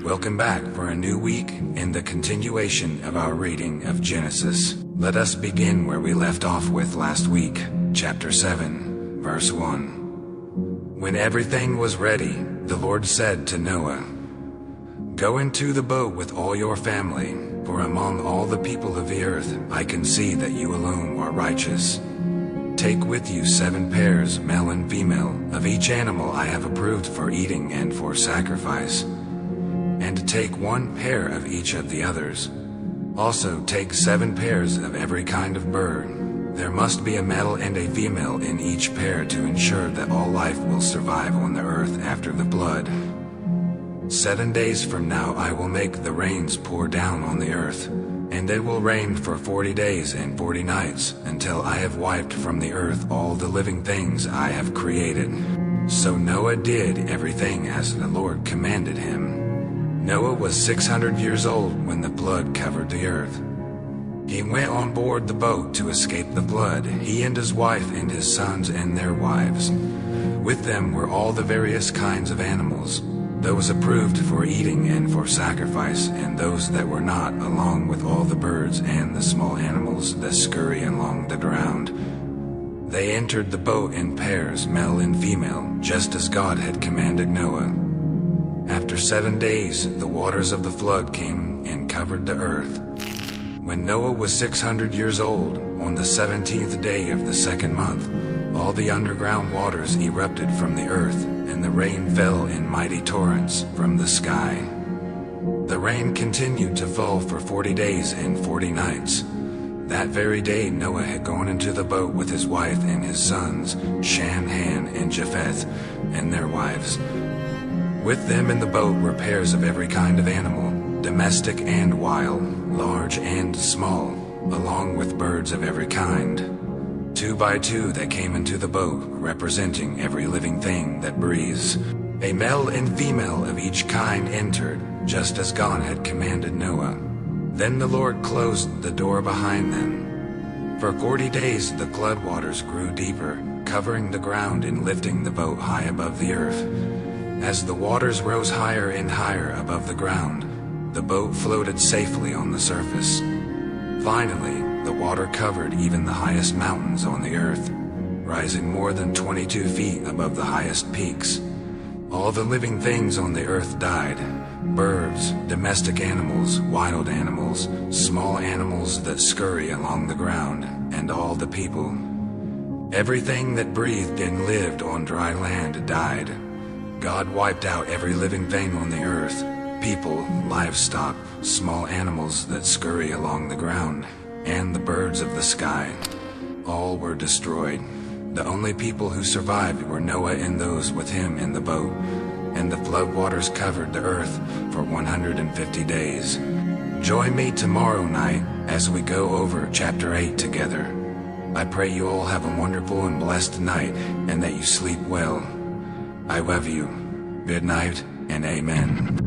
Welcome back for a new week in the continuation of our reading of Genesis. Let us begin where we left off with last week, chapter 7, verse 1. When everything was ready, the Lord said to Noah, "Go into the boat with all your family, for among all the people of the earth I can see that you alone are righteous. Take with you 7 pairs, male and female, of each animal I have approved for eating and for sacrifice. And take 1 pair of each of the others. Also take 7 pairs of every kind of bird. There must be a male and a female in each pair to ensure that all life will survive on the earth after the flood. 7 days from now I will make the rains pour down on the earth, and it will rain for 40 days and 40 nights, until I have wiped from the earth all the living things I have created." So Noah did everything as the Lord commanded him. Noah was 600 years old when the flood covered the earth. He went on board the boat to escape the flood, he and his wife and his sons and their wives. With them were all the various kinds of animals, those approved for eating and for sacrifice, and those that were not, along with all the birds and the small animals that scurry along the ground. They entered the boat in pairs, male and female, just as God had commanded Noah. After 7 days, the waters of the flood came and covered the earth. When Noah was 600 years old, on the 17th day of the 2nd month, all the underground waters erupted from the earth, and the rain fell in mighty torrents from the sky. The rain continued to fall for 40 days and 40 nights. That very day Noah had gone into the boat with his wife and his sons, Shem, Ham, and Japheth, and their wives. With them in the boat were pairs of every kind of animal, domestic and wild, large and small, along with birds of every kind. 2 by 2 they came into the boat, representing every living thing that breathes. A male and female of each kind entered, just as God had commanded Noah. Then the Lord closed the door behind them. For 40 days the flood waters grew deeper, covering the ground and lifting the boat high above the earth. As the waters rose higher and higher above the ground, the boat floated safely on the surface. Finally, the water covered even the highest mountains on the earth, rising more than 22 feet above the highest peaks. All the living things on the earth died: birds, domestic animals, wild animals, small animals that scurry along the ground, and all the people. Everything that breathed and lived on dry land died. God wiped out every living thing on the earth: people, livestock, small animals that scurry along the ground, and the birds of the sky. All were destroyed. The only people who survived were Noah and those with him in the boat, and the flood waters covered the earth for 150 days. Join me tomorrow night as we go over chapter 8 together. I pray you all have a wonderful and blessed night, and that you sleep well. I love you. Good night, and amen.